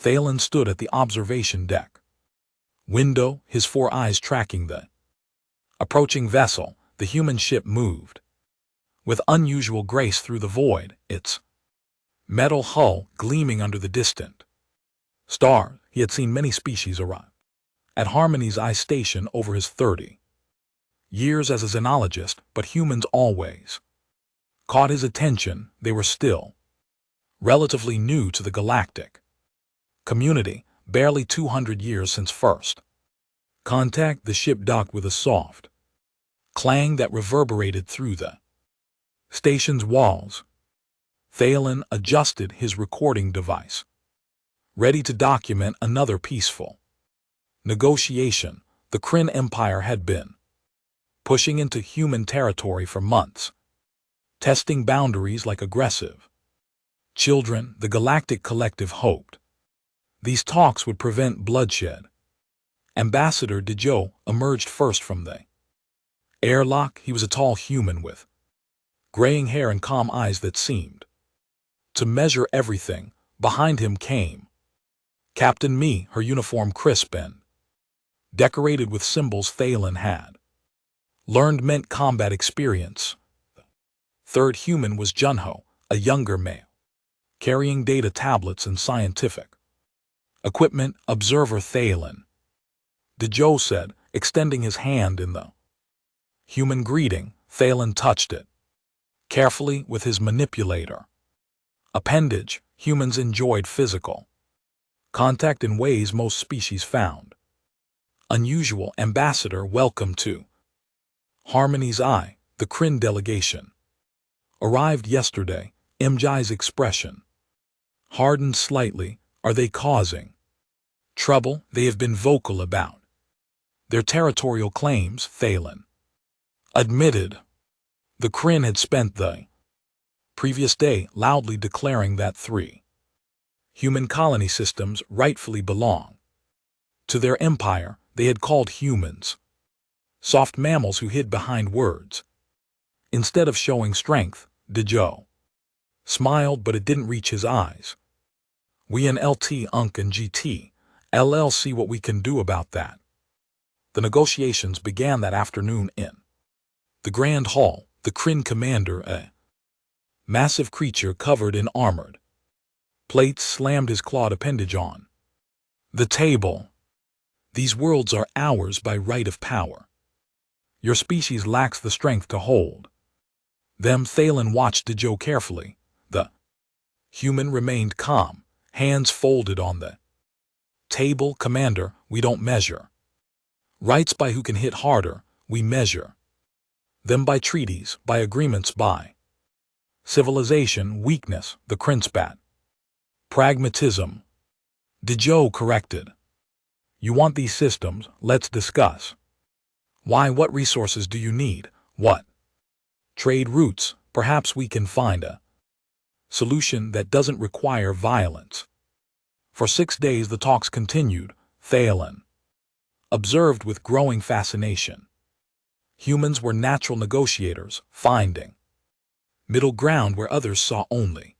Thalen stood at the observation deck. Window, his 4 eyes tracking the approaching vessel. The human ship moved with unusual grace through the void, its metal hull gleaming under the distant stars. He had seen many species arrive at Harmony's Eye Station over his 30 years as a xenologist, but humans always caught his attention. They were still relatively new to the galactic community, barely 200 years since first contact. The ship docked with a soft clang that reverberated through the station's walls. Thalen adjusted his recording device, ready to document another peaceful negotiation. The Kryn Empire had been pushing into human territory for months, testing boundaries like aggressive children. The Galactic Collective hoped these talks would prevent bloodshed. Ambassador Dejou emerged first from the airlock. He was a tall human with graying hair and calm eyes that seemed to measure everything. Behind him came Captain Mi, her uniform crisp and decorated with symbols Thalen had learned meant combat experience. The third human was Junho, a younger male, carrying data tablets and scientific equipment. Observer Thalen, Dejou said, extending his hand in the human greeting. Thalen touched it carefully with his manipulator appendage. Humans enjoyed physical contact in ways most species found unusual. Ambassador, welcome to Harmony's Eye. The Kryn delegation arrived yesterday. Mjai's expression hardened slightly. Are they causing trouble? They have been vocal about their territorial claims, Thalen admitted. The Kryn had spent the previous day loudly declaring that 3 human colony systems rightfully belong to their empire. They had called humans soft mammals who hid behind words instead of showing strength. Dejou smiled, but it didn't reach his eyes. We in LT, UNC, and GT LL see what we can do about that. The negotiations began that afternoon in the Grand Hall. The Kryn commander, a massive creature covered in armored plates, slammed his clawed appendage on the table. These worlds are ours by right of power. Your species lacks the strength to hold them. Thalen watched Dejou carefully. The human remained calm, hands folded on the table. Commander, we don't measure rights by who can hit harder. We measure them by treaties, by agreements, by civilization. Weakness, the Kryn spat. Pragmatism, Dejou corrected. You want these systems? Let's discuss. Why? What resources do you need? What trade routes? Perhaps we can find a solution that doesn't require violence. For 6 days the talks continued. Thalen observed with growing fascination. Humans were natural negotiators, finding middle ground where others saw only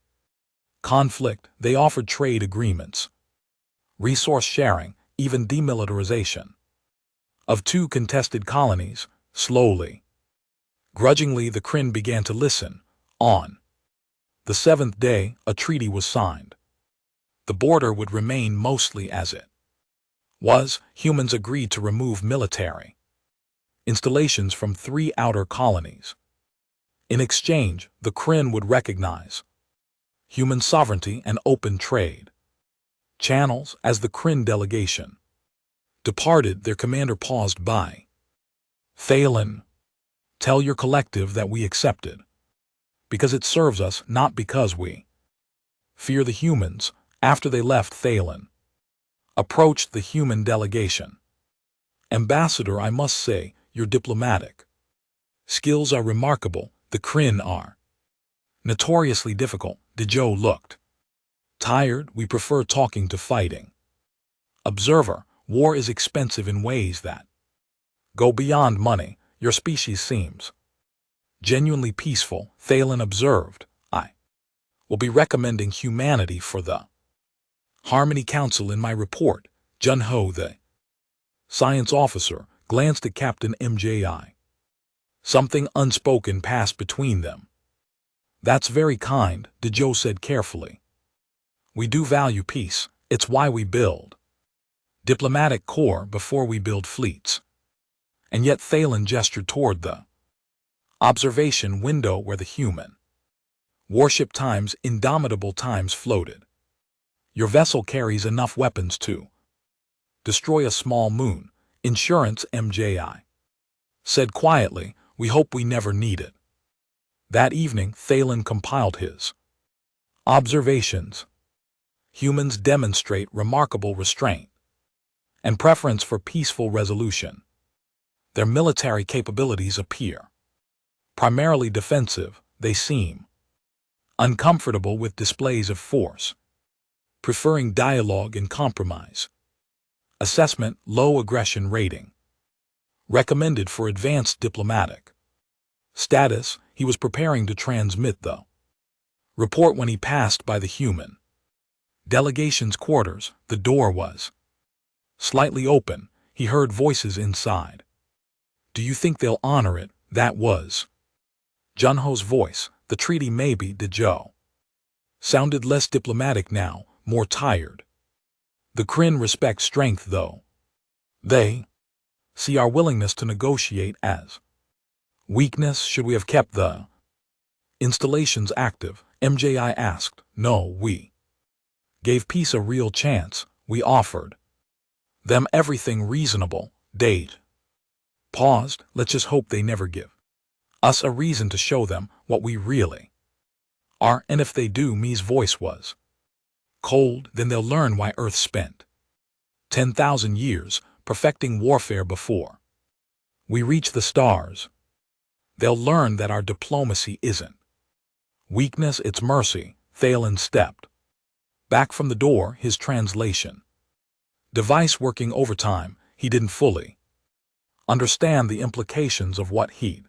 conflict. They offered trade agreements, resource sharing, even demilitarization of 2 contested colonies. Slowly, grudgingly, the Kryn began to listen. On the 7th day, a treaty was signed. The border would remain mostly as it was. Humans agreed to remove military installations from 3 outer colonies. In exchange, the Kryn would recognize human sovereignty and open trade channels. As the Kryn delegation departed, their commander paused by. Thalen, tell your collective that we accepted, because it serves us, not because we fear the humans. After they left, Thalen approached the human delegation. Ambassador, I must say, your diplomatic skills are remarkable. The Kryn are notoriously difficult. Dejou looked tired. We prefer talking to fighting. Observer, war is expensive in ways that go beyond money. Your species seems genuinely peaceful. Thalen observed. I will be recommending humanity for the Harmony Council in my report, Jun-ho, the science officer, glanced at Captain MJI. Something unspoken passed between them. That's very kind, Dejo said carefully. We do value peace, it's why we build diplomatic corps before we build fleets. And yet Thalen gestured toward the observation window where the human warship times Indomitable times floated. Your vessel carries enough weapons to destroy a small moon, Insurance MJI said quietly. We hope we never need it. That evening, Thalen compiled his observations. Humans demonstrate remarkable restraint and preference for peaceful resolution. Their military capabilities appear primarily defensive. They seem uncomfortable with displays of force, preferring dialogue and compromise. Assessment: low aggression rating. Recommended for advanced diplomatic status. He was preparing to transmit the report when he passed by the human delegation's quarters. The door was slightly open. He heard voices inside. Do you think they'll honor it? That was Jun-ho's voice. The treaty maybe. Dejo sounded less diplomatic now, more tired. The Kryn respect strength though. They see our willingness to negotiate as weakness. Should we have kept the installations active? MJI asked. No, we gave peace a real chance. We offered them everything reasonable. Date paused. Let's just hope they never give us a reason to show them what we really are, and if they do, Mi's voice was cold, then they'll learn why Earth spent 10,000 years perfecting warfare before we reach the stars. They'll learn that our diplomacy isn't weakness, it's mercy. Thalen stepped back from the door, his translation device working overtime. He didn't fully understand the implications of what he'd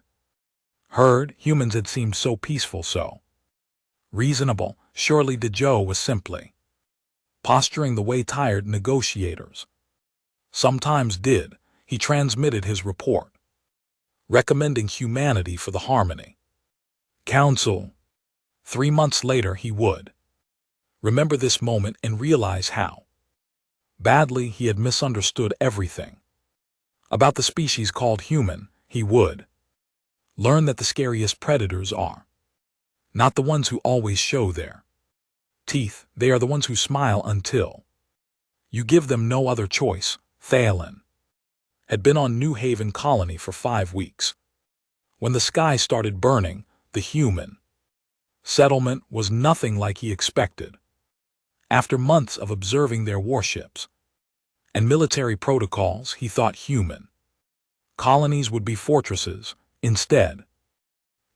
heard. Humans had seemed so peaceful, so reasonable. Surely Dejo was simply posturing the way tired negotiators sometimes did. He transmitted his report, recommending humanity for the Harmony Council. 3 months later he would remember this moment and realize how badly he had misunderstood everything about the species called human. He would learn that the scariest predators are not the ones who always show their teeth. They are the ones who smile until you give them no other choice. Thalen had been on New Haven Colony for 5 weeks. When the sky started burning, the human settlement was nothing like he expected. After months of observing their warships and military protocols, he thought human colonies would be fortresses. Instead,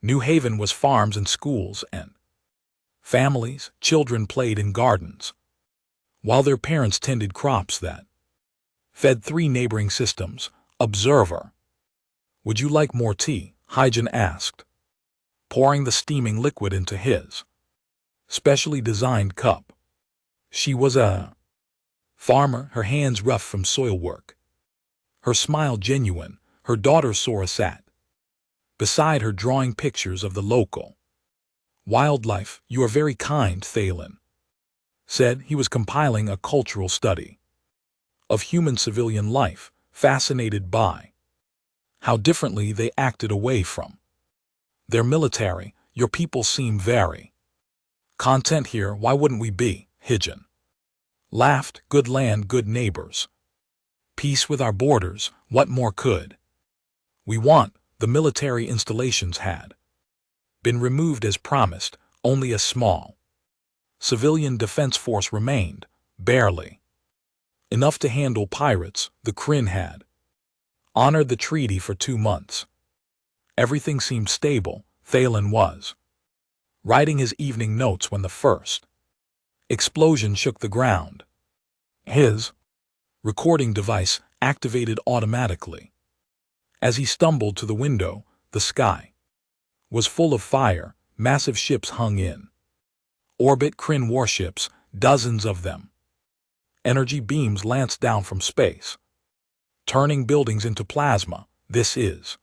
New Haven was farms and schools, and families. Children played in gardens, while their parents tended crops that fed 3 neighboring systems. Observer: would you like more tea? Hygen asked, pouring the steaming liquid into his specially designed cup. She was a farmer, her hands rough from soil work, her smile genuine. Her daughter Sora sat beside her, drawing pictures of the local wildlife. You are very kind, Thalen said. He was compiling a cultural study of human civilian life, fascinated by how differently they acted away from their military. Your people seem very content here. Why wouldn't we be? Hygen laughed. Good land, good neighbors, peace with our borders. What more could we want? The military installations had been removed as promised. Only a small civilian defense force remained, barely enough to handle pirates. The Kryn had honored the treaty for 2 months. Everything seemed stable. Thalen was writing his evening notes when the first explosion shook the ground. His recording device activated automatically. As he stumbled to the window, the sky was full of fire. Massive ships hung in orbit. Kryn warships, dozens of them, Energy beams lance down from space, turning buildings into plasma. This is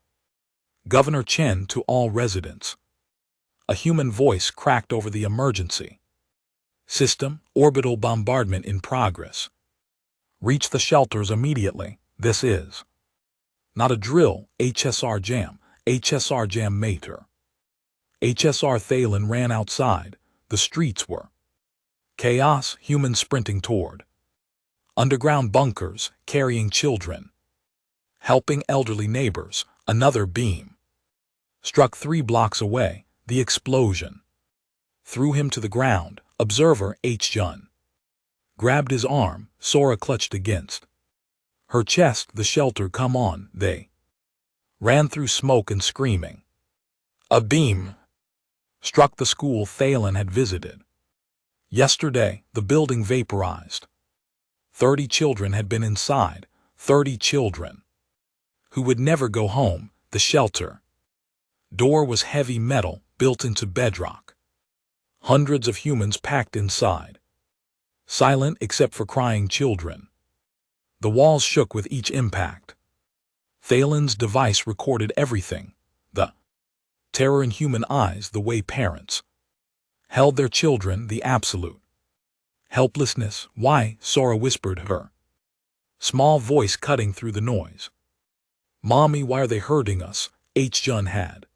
Governor Chen to all residents. A human voice cracked over the emergency system. Orbital bombardment in progress. Reach the shelters immediately. This is not a drill. HSR jam. HSR jam mater. HSR Thalen ran outside. The streets were chaos. Humans sprinting toward underground bunkers, carrying children, helping elderly neighbors. Another beam struck 3 blocks away. The explosion threw him to the ground. Observer H. Jun grabbed his arm. Sora clutched against her chest. The shelter. Come on. They ran through smoke and screaming. A beam struck the school Thalen had visited yesterday. The building vaporized. 30 children had been inside. 30 children who would never go home. The shelter door was heavy metal, built into bedrock. Hundreds of humans packed inside, silent except for crying children. The walls shook with each impact. Thalen's device recorded everything. The terror in human eyes, the way parents held their children, the absolute helplessness. Why? Sora whispered, her small voice cutting through the noise. Mommy, why are they hurting us? H. Jun had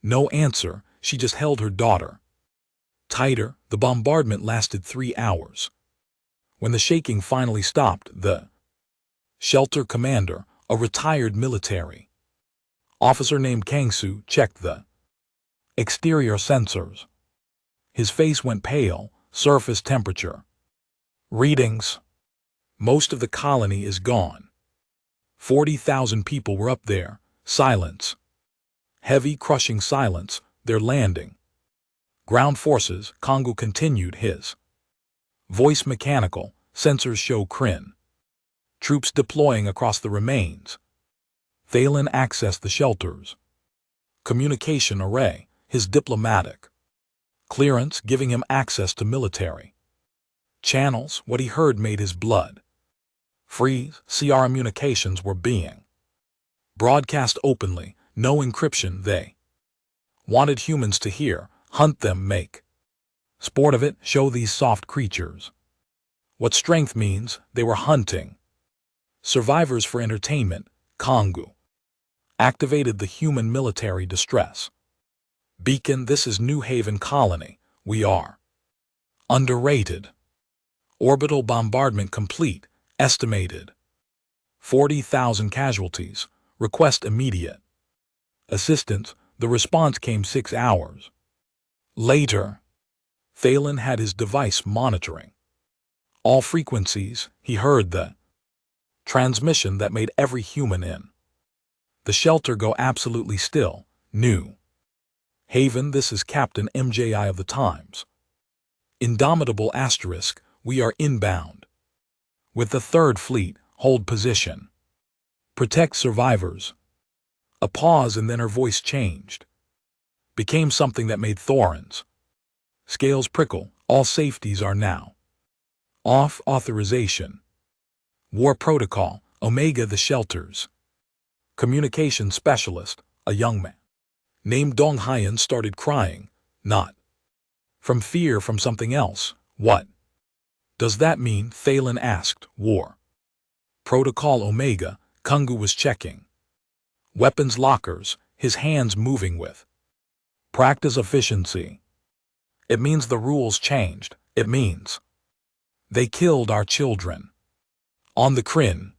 no answer. She just held her daughter tighter. The bombardment lasted 3 hours. When the shaking finally stopped, the shelter commander, a retired military officer named Kangsu, checked the exterior sensors. His face went pale. Surface temperature readings. Most of the colony is gone. 40,000 people were up there. Silence. Heavy, crushing silence. They're landing. Ground forces. Kongu continued, his voice mechanical. Sensors show Kryn troops deploying across the remains. Thalen accessed the shelters communication array. His diplomatic clearance giving him access to military channels. What he heard made his blood freeze. CR communications were being broadcast openly. No encryption. They wanted humans to hear, hunt them, make sport of it, show these soft creatures what strength means. They were hunting survivors for entertainment. Kongu activated the human military distress beacon. This is New Haven Colony. We are underrated. Orbital bombardment complete. Estimated 40,000 casualties. Request immediate assistance. The response came 6 hours later. Thalen had his device monitoring all frequencies. He heard the transmission that made every human in the shelter go absolutely still. New Haven, this is Captain MJI of the Times. Indomitable asterisk, we are inbound with the 3rd Fleet. Hold position. Protect survivors. A pause, and then her voice changed. Became something that made Thorin's scales prickle. All safeties are now off. Authorization. War protocol. Omega. The shelters communication specialist, a young man named Dong Hyan, started crying. Not from fear, from something else. What does that mean? Thalen asked. War protocol. Omega. Kongu was checking weapons lockers, his hands moving with practice efficiency. It means the rules changed. It means they killed our children. On the Kryn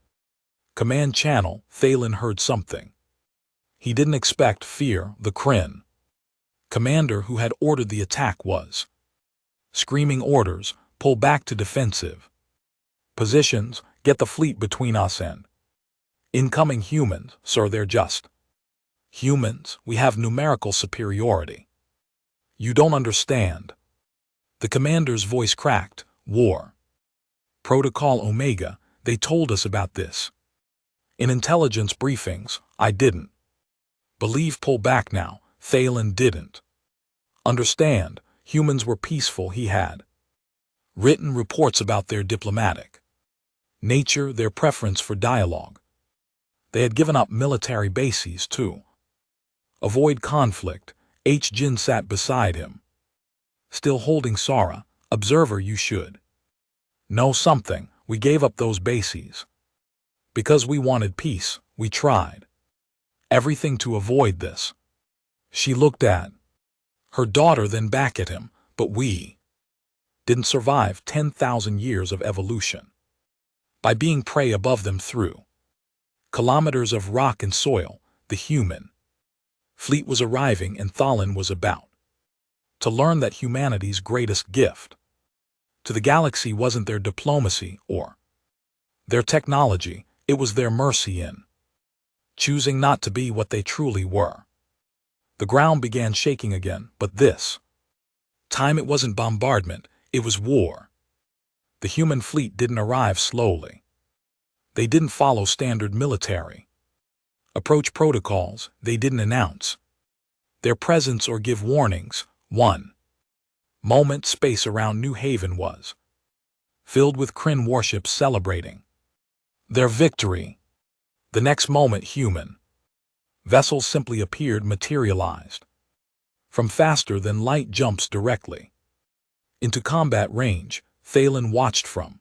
command channel, Thalen heard something he didn't expect. Fear. The Kryn commander who had ordered the attack was screaming orders. Pull back to defensive positions. Get the fleet between us and incoming humans. Sir, they're just humans. We have numerical superiority. You don't understand. The commander's voice cracked. War protocol. Omega. They told us about this in intelligence briefings. I didn't believe. Pull back now. Thalen didn't understand. Humans were peaceful. He had written reports about their diplomatic Nature, their preference for dialogue. They had given up military bases to avoid conflict. H. Jin sat beside him, still holding Sara. Observer, you should know something. We gave up those bases because we wanted peace. We tried everything to avoid this. She looked at her daughter, then back at him. But we didn't survive 10,000 years of evolution by being prey above them through kilometers of rock and soil. The human fleet was arriving, and Thalin was about to learn that humanity's greatest gift to the galaxy wasn't their diplomacy or their technology, it was their mercy in choosing not to be what they truly were. The ground began shaking again, but this time it wasn't bombardment, it was war. The human fleet didn't arrive slowly. They didn't follow standard military approach protocols. They didn't announce their presence or give warnings. One moment, space around New Haven was filled with Kryn warships celebrating their victory. The next moment, human vessels simply appeared, materialized from faster than light jumps directly into combat range. Thalin watched from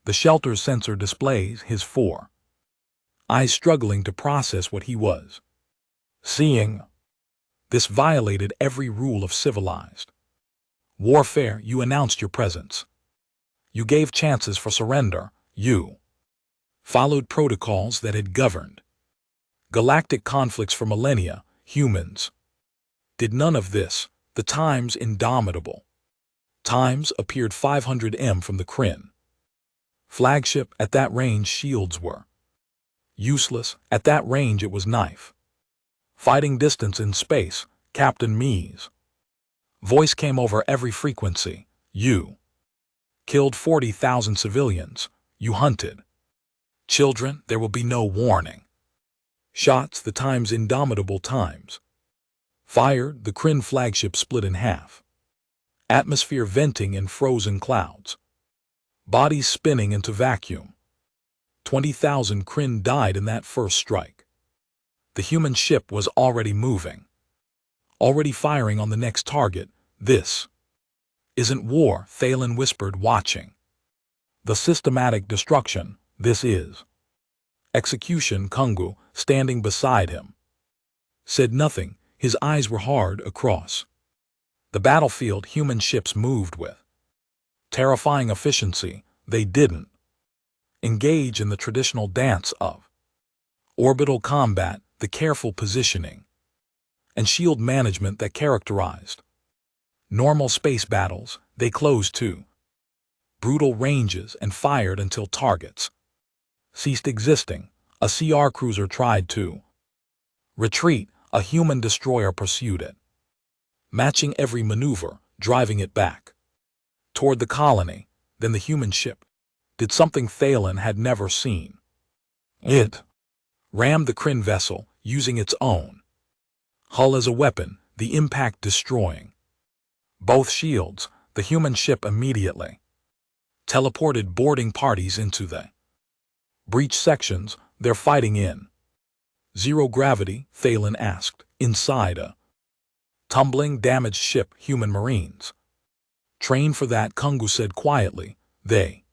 the shelter's sensor displays, his four eyes struggling to process what he was seeing. This violated every rule of civilized warfare. You announced your presence. You gave chances for surrender. You followed protocols that had governed galactic conflicts for millennia. Humans did none of this. The Times, indomitable Times, appeared 500 m from the Kryn flagship. At that range, shields were useless. At that range, it was knife fighting distance in space. Captain Mee's voice came over every frequency. You killed 40,000 civilians. You hunted children. There will be no warning shots. The Times, indomitable Times, fired. The Kryn flagship split in half. Atmosphere venting in frozen clouds. Bodies spinning into vacuum. 20,000 Kryn died in that first strike. The human ship was already moving, already firing on the next target. This isn't war, Thalin whispered, watching the systematic destruction. This is execution. Kungu, standing beside him, said nothing. His eyes were hard. Across the battlefield, human ships moved with terrifying efficiency. They didn't engage in the traditional dance of orbital combat, the careful positioning and shield management that characterized normal space battles. They closed to brutal ranges and fired until targets ceased existing. A CR cruiser tried to retreat. A human destroyer pursued it, matching every maneuver, driving it back toward the colony. Then the human ship did something Thalin had never seen. It rammed the Kryn vessel, using its own hull as a weapon, the impact destroying both shields. The human ship immediately teleported boarding parties into the breach sections. They're fighting in zero gravity, Thalin asked. Inside a tumbling, damaged ship. Human marines train for that, Kungu said quietly. They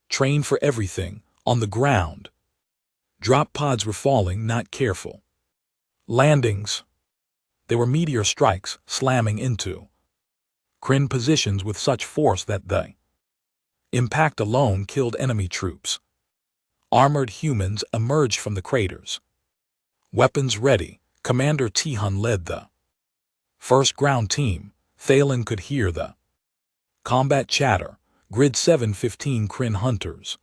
train for everything. On the ground, drop pods were falling, not careful landings. They were meteor strikes, slamming into Kryn positions with such force that the impact alone killed enemy troops. Armored humans emerged from the craters, weapons ready. Commander Tihun led the first ground team. Thalin could hear the combat chatter. Grid 715 Kryn hunters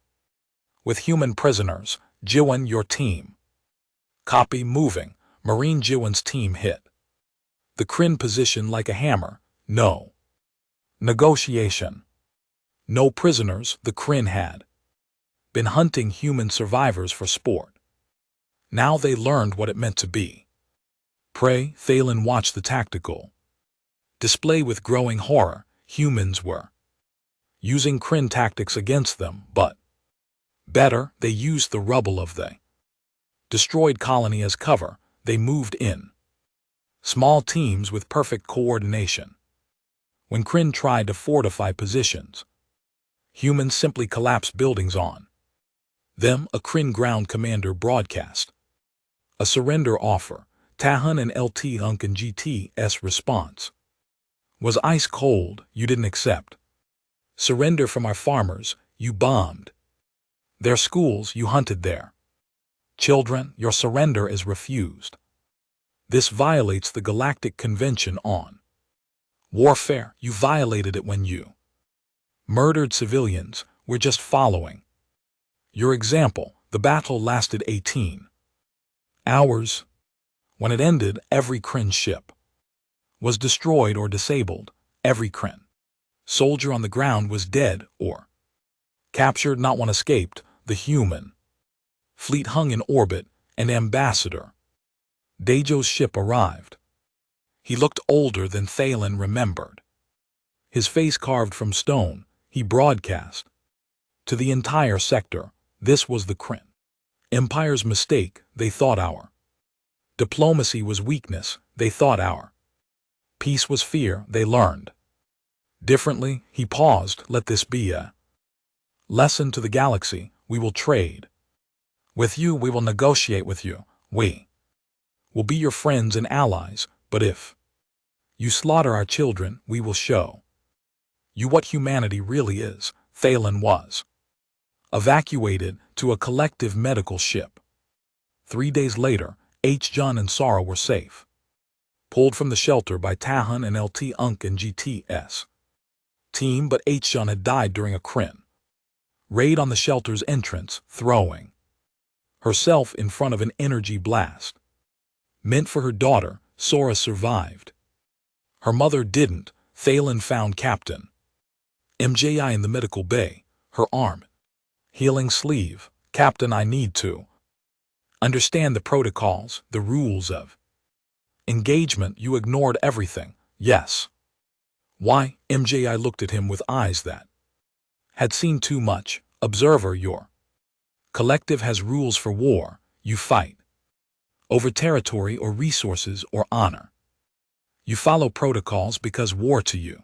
with human prisoners. Jiwon, your team. Copy, moving. Marine. Jiwon's team hit the Kryn position like a hammer. No negotiation. No prisoners. The Kryn had been hunting human survivors for sport. Now they learned what it meant to be prey. Thalin watched the tactical display with growing horror. Humans were using Kryn tactics against them, but Better, they used the rubble of the destroyed colony as cover. They moved in small teams with perfect coordination. When Kryn tried to fortify positions, humans simply collapsed buildings on them. A Kryn ground commander broadcast a surrender offer. Tahan and LT Unk and GT's response was ice cold. You didn't accept surrender from our farmers. You bombed their schools. You hunted their children. Your surrender is refused. This violates the Galactic Convention on Warfare. You violated it when you murdered civilians. We're just following your example. The battle lasted 18 hours. When it ended, every Kryn ship was destroyed or disabled. Every Kryn soldier on the ground was dead or captured. Not one escaped. The human fleet hung in orbit, and Ambassador Dajo's ship arrived. He looked older than Thalen remembered. His face carved from stone. He broadcast to the entire sector. This was the Kryn Empire's mistake. They thought our diplomacy was weakness. They thought our peace was fear. They learned differently. He paused. Let this be a lesson to the galaxy. We will trade with you. We will negotiate with you. We will be your friends and allies. But if you slaughter our children, we will show you what humanity really is. Thalen was evacuated to a collective medical ship. 3 days later, John and Sara were safe, pulled from the shelter by Tahan and LT Unk and GT's team. But John had died during a Kryn raid on the shelter's entrance, throwing herself in front of an energy blast meant for her daughter. Sora survived. Her mother didn't. Thalen found Captain MJI in the medical bay, her arm healing sleeve. Captain, I need to understand the protocols, the rules of engagement. You ignored everything. Yes. Why? MJI looked at him with eyes that had seen too much. Observer, your collective has rules for war. You fight over territory or resources or honor. You follow protocols because war to you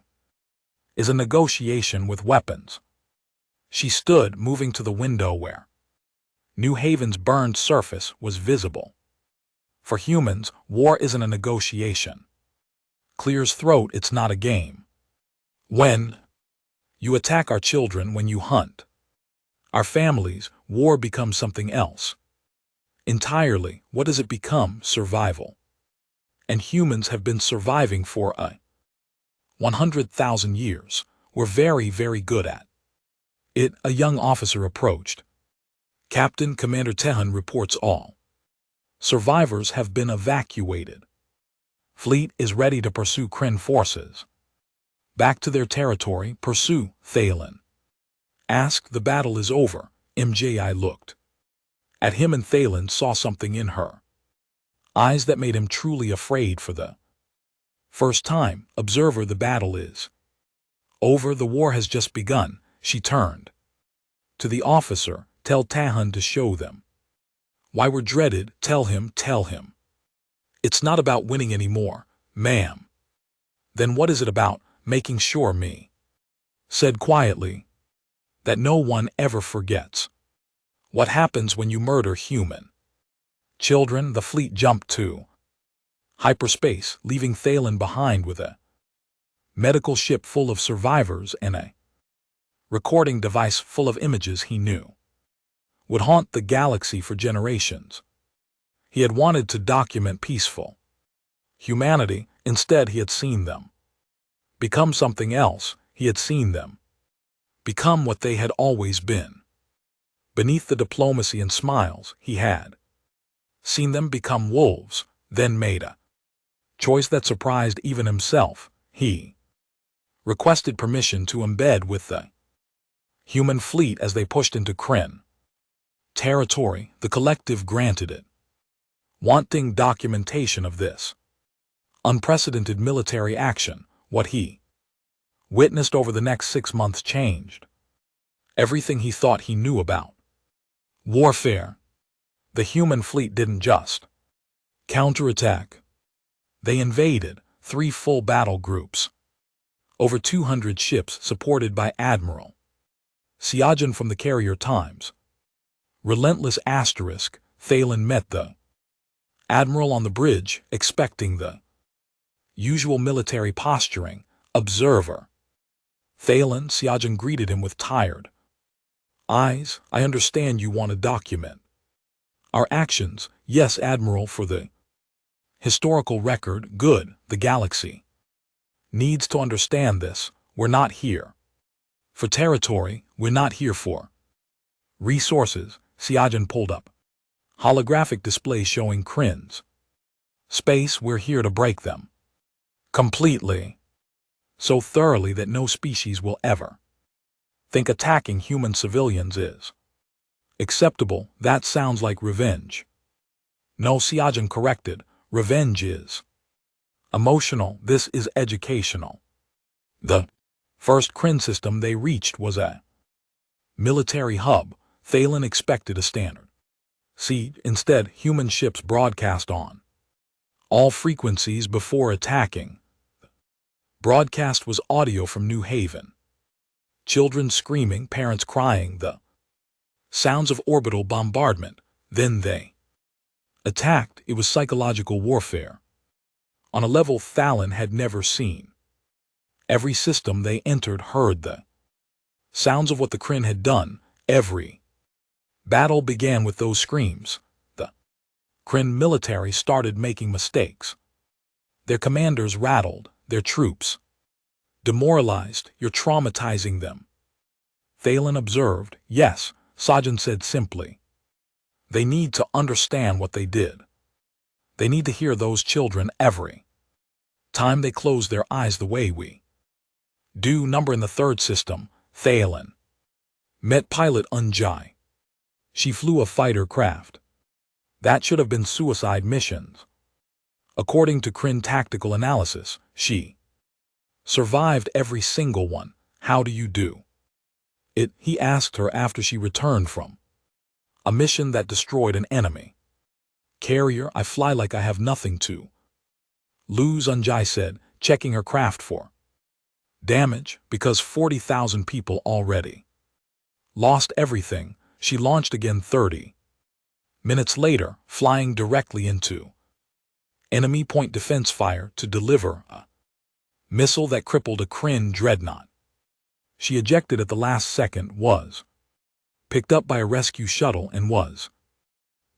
is a negotiation with weapons. She stood, moving to the window where New Haven's burned surface was visible. For humans, war isn't a negotiation. Clear's throat. It's not a game. When you attack our children, when you hunt our families, war becomes something else entirely. What does it become? Survival. And humans have been surviving for 100,000 years. We're very, very good at it. A young officer approached. Captain, Commander Tehan reports all survivors have been evacuated. Fleet is ready to pursue Kryn forces back to their territory. Pursue, Thalen asked. The battle is over. MJI looked at him, and Thalen saw something in her eyes that made him truly afraid for the first time. Observer, the battle is over. The war has just begun. She turned to the officer. Tell Tahan to show them why we're dreaded. Tell him. It's not about winning anymore, ma'am. Then what is it about? Making sure me said quietly that no one ever forgets what happens when you murder human children. The fleet jumped to hyperspace, leaving Thalen behind with a medical ship full of survivors and a recording device full of images he knew would haunt the galaxy for generations. He had wanted to document peaceful humanity. Instead, he had seen them become something else. He had seen them become what they had always been. Beneath the diplomacy and smiles, he had seen them become wolves, then made a choice that surprised even himself. He requested permission to embed with the human fleet as they pushed into Kryn territory. The collective granted it, wanting documentation of this unprecedented military action. What he witnessed over the next 6 months changed everything he thought he knew about Warfare. The human fleet didn't just counterattack. They invaded 3 full battle groups. Over 200 ships supported by Admiral Siajan from the carrier Times. Relentless asterisk, Thalen met the Admiral on the bridge, expecting the usual military posturing. Observer. Thalen, Siajan greeted him with tired eyes. I understand you want to document our actions. Yes, Admiral, for the historical record. Good. The galaxy needs to understand this. We're not here for territory. We're not here for resources. Siajan pulled up holographic display showing Kryn's space. We're here to break them completely, so thoroughly that no species will ever think attacking human civilians is acceptable. That sounds like revenge. No, Siajan corrected. Revenge is emotional. This is educational. The first Kryn system they reached was a military hub. Thalen expected a standard siege. Instead, human ships broadcast on all frequencies before attacking. Broadcast was audio from New Haven. Children screaming, parents crying, the sounds of orbital bombardment. Then they attacked. It was psychological warfare on a level Thalen had never seen. Every system they entered heard the sounds of what the Kryn had done. Every battle began with those screams. The Kryn military started making mistakes. Their commanders rattled, their troops demoralized. You're traumatizing them. Thalen observed. Yes, Siajan said simply. They need to understand what they did. They need to hear those children every time they close their eyes the way we do. Number in the third system, Thalen met pilot Unjai. She flew a fighter craft. That should have been suicide missions. According to Kryn tactical analysis, she survived every single one. How do you do it? He asked her after she returned from a mission that destroyed an enemy carrier. I fly like I have nothing to lose, Unjai said, checking her craft for damage. Because 40,000 people already lost everything. She launched again 30 minutes later, flying directly into enemy point defense fire to deliver a missile that crippled a Kryn dreadnought. She ejected at the last second, was picked up by a rescue shuttle, and was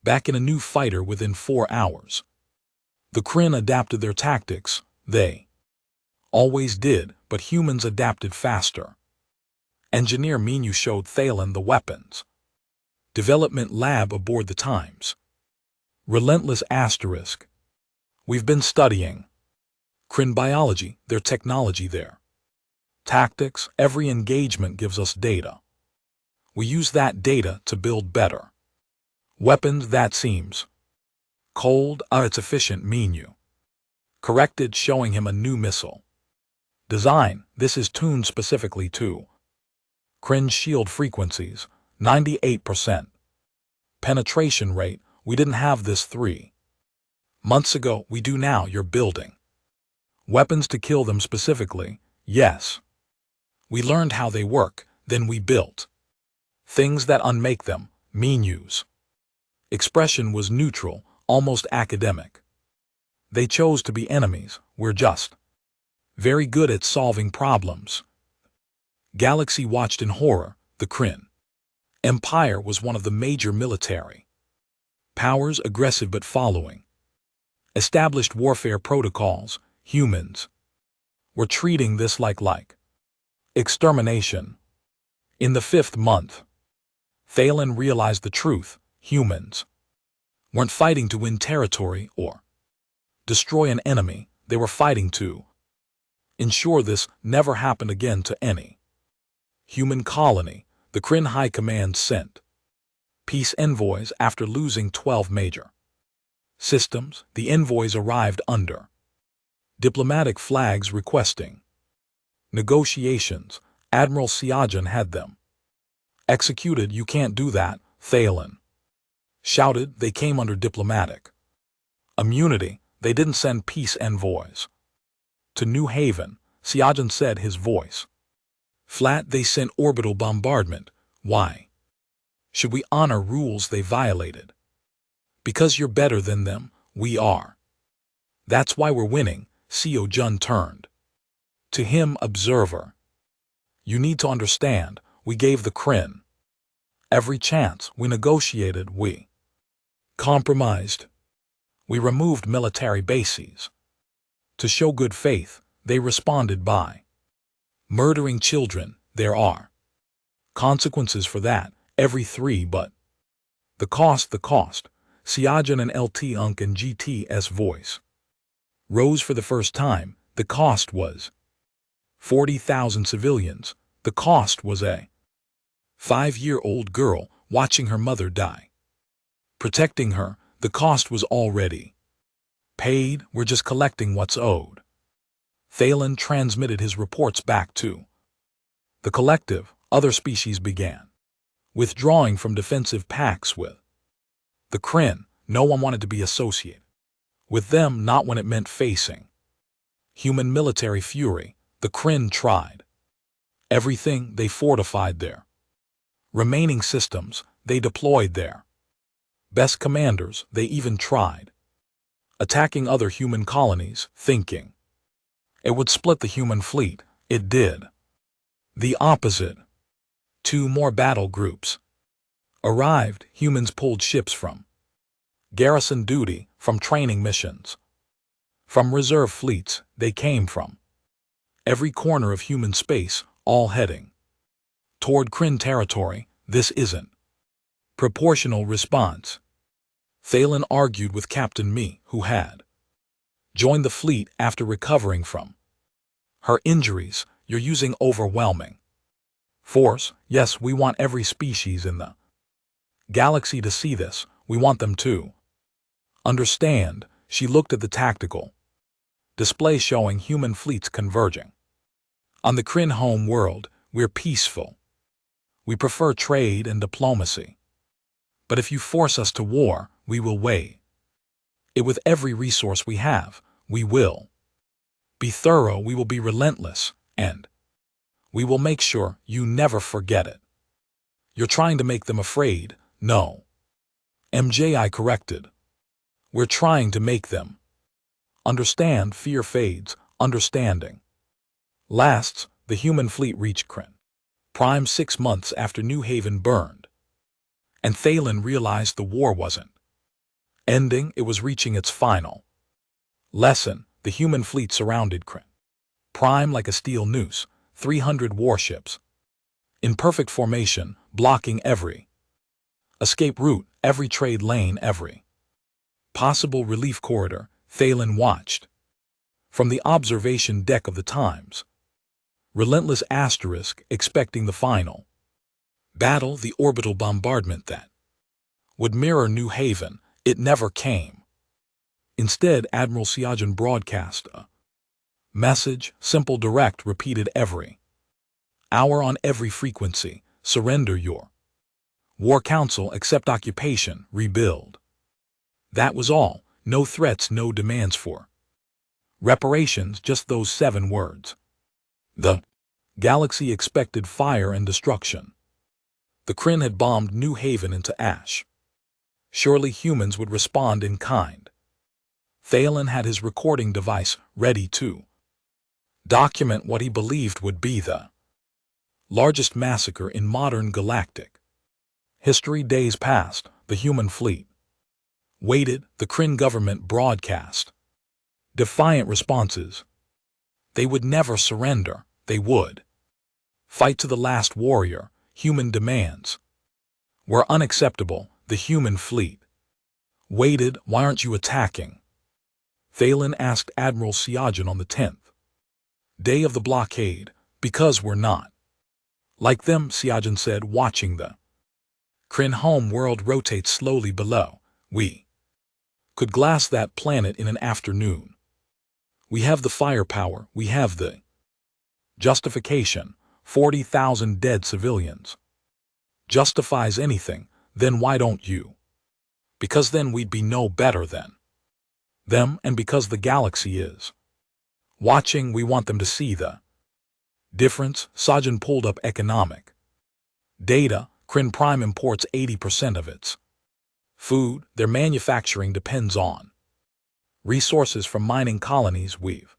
back in a new fighter within 4 hours. The Kryn adapted their tactics. They always did, but humans adapted faster. Engineer Minu showed Thalen the weapons development lab aboard the Times. Relentless asterisk. We've been studying Kryn biology, their technology, their tactics. Every engagement gives us data. We use that data to build better weapons. That seems cold. It's efficient, Minu corrected, showing him a new missile design. This is tuned specifically to Kryn's shield frequencies. 98% penetration rate. We didn't have this 3 months ago. We do now. You're building weapons to kill them specifically. Yes. We learned how they work, then we built things that unmake them. Minu's expression was neutral, almost academic. They chose to be enemies. We're just very good at solving problems. Galaxy watched in horror. The Kryn Empire was one of the major military powers, aggressive but following established warfare protocols. Humans were treating this like extermination. In the 5th month, Thalen realized the truth. Humans weren't fighting to win territory or destroy an enemy. They were fighting to ensure this never happened again to any human colony. The Kryn High Command sent peace envoys after losing 12 major systems. The envoys arrived under diplomatic flags requesting negotiations. Admiral Siajan had them executed. You can't do that, Thalen shouted. They came under diplomatic immunity. They didn't send peace envoys to New Haven, Siajan said, his voice flat. They sent orbital bombardment. Why should we honor rules they violated? Because you're better than them, we are. That's why we're winning. Seo Jun turned to him. Observer, you need to understand, we gave the Kryn every chance. We negotiated, we compromised, we removed military bases. To show good faith, they responded by murdering children. There are consequences for that, every three, but the cost. Siajan and LT Unk and GT's voice rose for the first time. The cost was 40,000 civilians. The cost was a 5-year-old girl watching her mother die. Protecting her, the cost was already paid. We're just collecting what's owed. Thalen transmitted his reports back to the collective. Other species began withdrawing from defensive pacts with the Kryn. No one wanted to be associated with them, not when it meant facing human military fury. The Kryn tried everything. They fortified their remaining systems. They deployed their best commanders. They even tried attacking other human colonies, thinking it would split the human fleet. It did the opposite. 2 more battle groups arrived. Humans pulled ships from garrison duty, from training missions, from reserve fleets. They came from every corner of human space, all heading toward Kryn territory. This isn't proportional response. Thalen argued with Captain Mi, who had joined the fleet after recovering from her injuries. You're using overwhelming force. Yes, we want every species in the galaxy to see this. We want them to understand. She looked at the tactical display showing human fleets converging on the Kryn home world. We're peaceful. We prefer trade and diplomacy. But if you force us to war, we will weigh it with every resource we have. We will be thorough. We will be relentless. And we will make sure you never forget it. You're trying to make them afraid. No. MJI corrected. We're trying to make them understand. Fear fades. Understanding lasts. The human fleet reached Kryn Prime 6 months after New Haven burned. And Thalen realized the war wasn't ending. It was reaching its final lesson. The human fleet surrounded Kryn Prime like a steel noose. 300 warships in perfect formation, blocking every escape route, every trade lane, every possible relief corridor. Thalen watched from the observation deck of the Times. Relentless asterisk, expecting the final battle, the orbital bombardment that would mirror New Haven. It never came. Instead, Admiral Siajan broadcast a message, simple, direct, repeated every hour on every frequency. Surrender your war council, accept occupation, rebuild. That was all. No threats, no demands for reparations, just those 7 words. The galaxy expected fire and destruction. The Kryn had bombed New Haven into ash. Surely humans would respond in kind. Thalen had his recording device ready to document what he believed would be the largest massacre in modern galactic history. Days passed. The human fleet waited. The Kryn government broadcast defiant responses. They would never surrender. They would fight to the last warrior. Human demands were unacceptable. The human fleet waited. Why aren't you attacking? Thalen asked Admiral Siajan on the 10th day of the blockade. Because we're not like them, Siajan said, watching the Kryn home world rotate slowly below. We could glass that planet in an afternoon. We have the firepower. We have the justification. 40,000 dead civilians justifies anything. Then why don't you? Because then we'd be no better than them, and because the galaxy is watching, we want them to see the difference. Sajin pulled up economic data. Kryn Prime imports 80% of its food. Their manufacturing depends on resources from mining colonies we've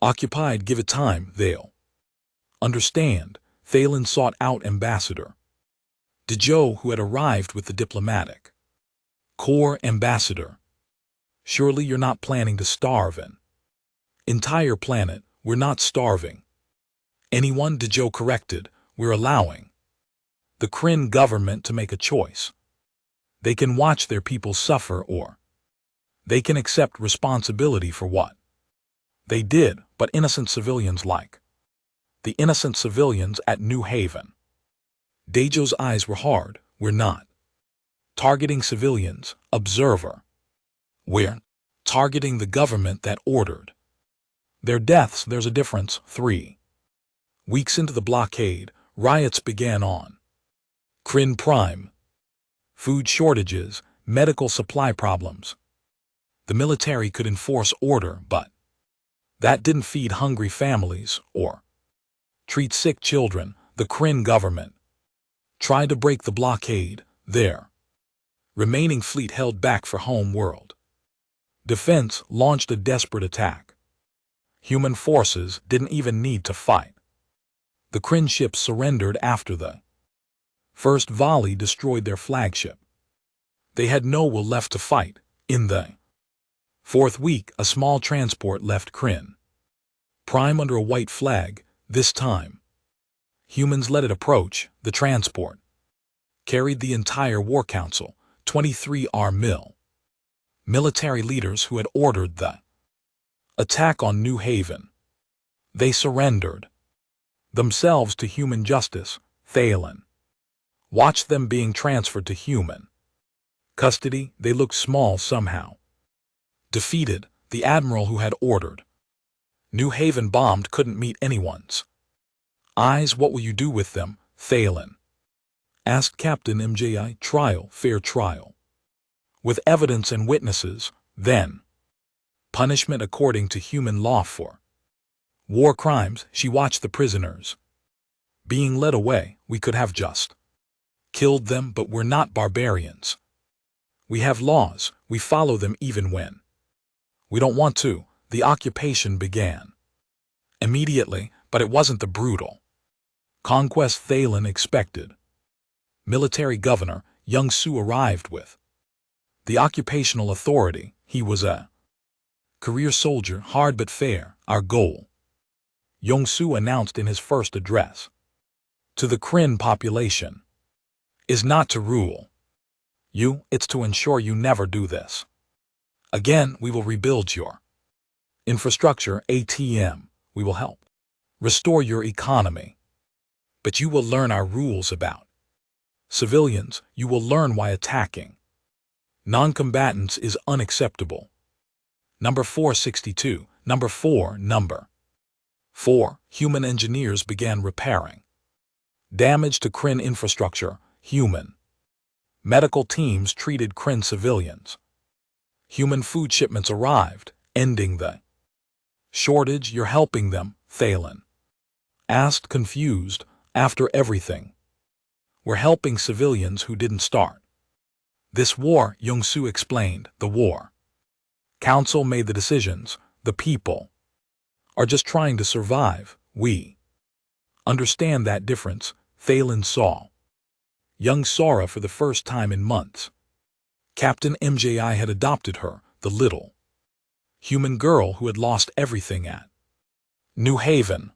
occupied. Give it time, they'll understand. Thalen sought out Ambassador Dezhou, who had arrived with the diplomatic corps. Ambassador, surely you're not planning to starve an entire planet? We're not starving anyone, Dezhou corrected. We're allowing the Kryn government to make a choice. They can watch their people suffer, or they can accept responsibility for what they did. But innocent civilians, like the innocent civilians at New Haven. Dezhou's eyes were hard. We're not targeting civilians, observer. We're targeting the government that ordered their deaths. There's a difference. 3 weeks into the blockade, riots began on Kryn Prime. Food shortages, medical supply problems. The military could enforce order, but that didn't feed hungry families or treat sick children. The Kryn government tried to break the blockade. Their remaining fleet held back for home world defense, launched a desperate attack. Human forces didn't even need to fight. The Kryn ships surrendered after the first volley destroyed their flagship. They had no will left to fight. In the 4th week, a small transport left Kryn Prime under a white flag. This time, humans let it approach. The transport carried the entire War Council, 23R military leaders who had ordered the attack on New Haven. They surrendered themselves to human justice. Thalen watched them being transferred to human custody. They looked small somehow. Defeated, the admiral who had ordered New Haven bombed couldn't meet anyone's eyes. What will you do with them? Thalen asked Captain MJI. Trial, fair trial, with evidence and witnesses, then punishment according to human law for war crimes. She watched the prisoners being led away. We could have just killed them, but we're not barbarians. We have laws. We follow them even when we don't want to. The occupation began immediately, but it wasn't the brutal conquest Thalen expected. Military Governor Young Su arrived with the occupational authority. He was a career soldier, hard but fair. Our goal, Young Su announced in his first address to the Kryn population, is not to rule you, it's to ensure you never do this again. We will rebuild your infrastructure, ATM. We will help restore your economy. But you will learn our rules about civilians. You will learn why attacking non-combatants is unacceptable. Number 462. Number 4. Human engineers began repairing damage to Kryn infrastructure. Human medical teams treated Kryn civilians. Human food shipments arrived, ending the shortage. You're helping them? Thalen asked, confused. After everything, we're helping civilians who didn't start this war, Young Su explained. The War Council made the decisions. The people are just trying to survive. We understand that difference. Thalen saw young Sora for the first time in months. Captain MJI had adopted her, the little human girl who had lost everything at New Haven.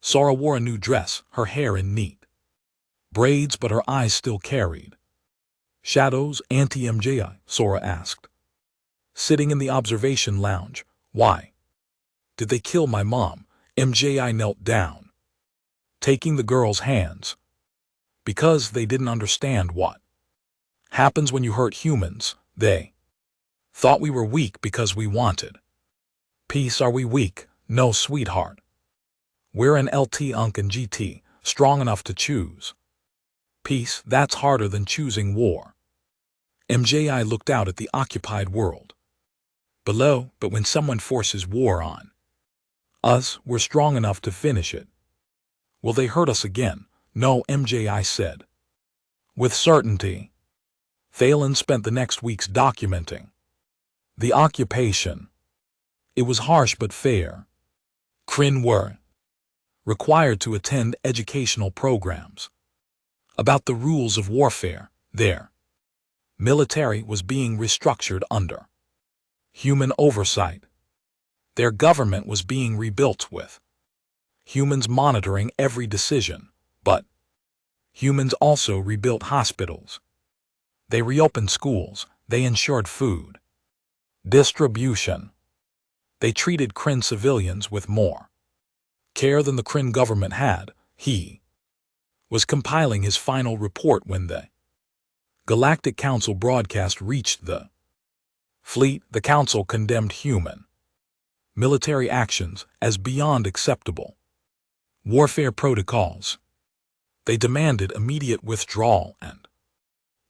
Sora wore a new dress, her hair in neat braids, but her eyes still carried shadows. Auntie MJI, Sora asked, sitting in the observation lounge. Why did they kill my mom? MJI knelt down, taking the girl's hands. Because they didn't understand what happens when you hurt humans. They thought we were weak because we wanted peace. Are we weak? No, sweetheart. We're an LT Unc and GT, strong enough to choose Peace, that's harder than choosing war. MJI looked out at the occupied world below, but when someone forces war on us, we're strong enough to finish it. Will they hurt us again? No, MJI said. With certainty. Thalen spent the next weeks documenting the occupation. It was harsh but fair. Kryn were required to attend educational programs about the rules of warfare. Their military was being restructured under human oversight. Their government was being rebuilt with humans monitoring every decision, but humans also rebuilt hospitals. They reopened schools. They ensured food distribution. They treated Kryn civilians with more care than the Kryn government had. He was compiling his final report when the Galactic Council broadcast reached the fleet. The Council condemned human military actions as beyond acceptable warfare protocols. They demanded immediate withdrawal and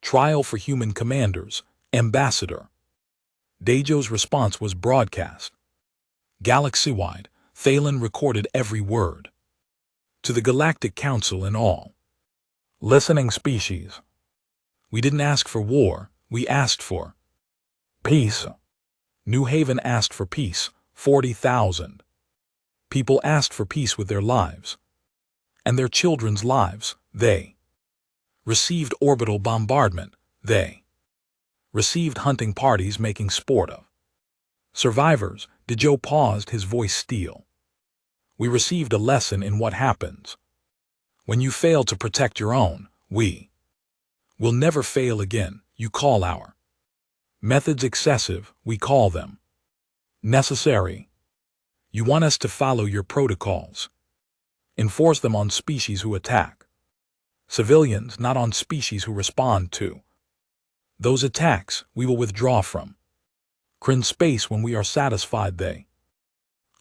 trial for human commanders. Ambassador Dejo's response was broadcast galaxy-wide. Thalen recorded every word to the Galactic Council and all listening species. We didn't ask for war, we asked for peace. New Haven asked for peace. 40,000 people asked for peace with their lives and their children's lives. They received orbital bombardment. They received hunting parties making sport of survivors. Dejo paused, his voice steel. We received a lesson in what happens when you fail to protect your own. We will never fail again. You call our methods excessive, we call them necessary. You want us to follow your protocols. Enforce them on species who attack civilians, not on species who respond to those attacks. We will withdraw from Kryn space when we are satisfied they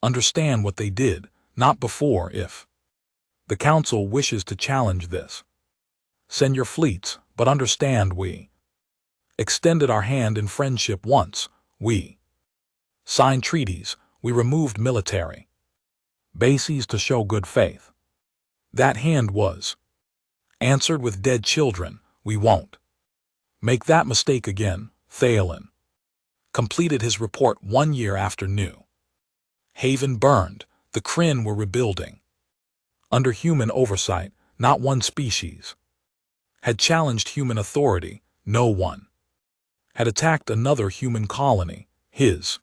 understand what they did, not before. If the Council wishes to challenge this, send your fleets, but understand we extended our hand in friendship once. We signed treaties. We removed military bases to show good faith. That hand was answered with dead children. We won't make that mistake again. Thalen completed his report 1 year after New Haven burned. The Kryn were rebuilding under human oversight. Not one species had challenged human authority. No one had attacked another human colony. His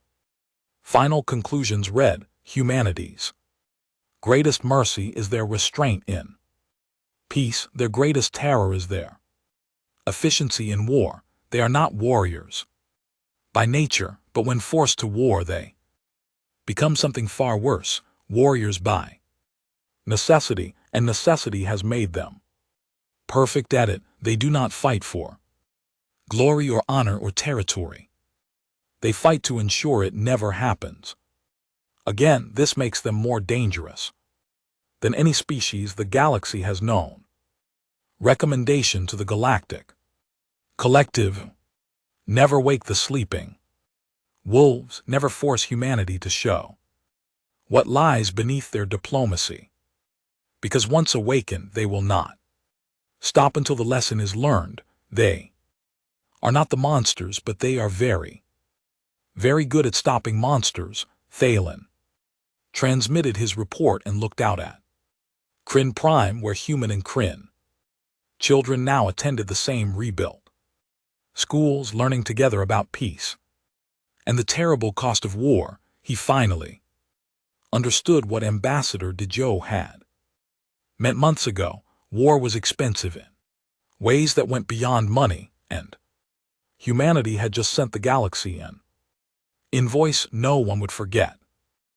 final conclusions read, humanity's greatest mercy is their restraint in peace. Their greatest terror is their efficiency in war. They are not warriors by nature, but when forced to war they become something far worse, warriors by necessity, and necessity has made them perfect at it. They do not fight for glory or honor or territory. They fight to ensure it never happens again. This makes them more dangerous than any species the galaxy has known. Recommendation to the Galactic Collective: never wake the sleeping wolves. Never force humanity to show what lies beneath their diplomacy, because once awakened they will not stop until the lesson is learned. They are not the monsters, but they are very, very good at stopping monsters. Thalen transmitted his report and looked out at Kryn Prime, where human and Kryn children now attended the same rebuilt schools, learning together about peace and the terrible cost of war. He finally understood what Ambassador Dejo had meant months ago. War was expensive in ways that went beyond money, and humanity had just sent the galaxy an invoice no one would forget.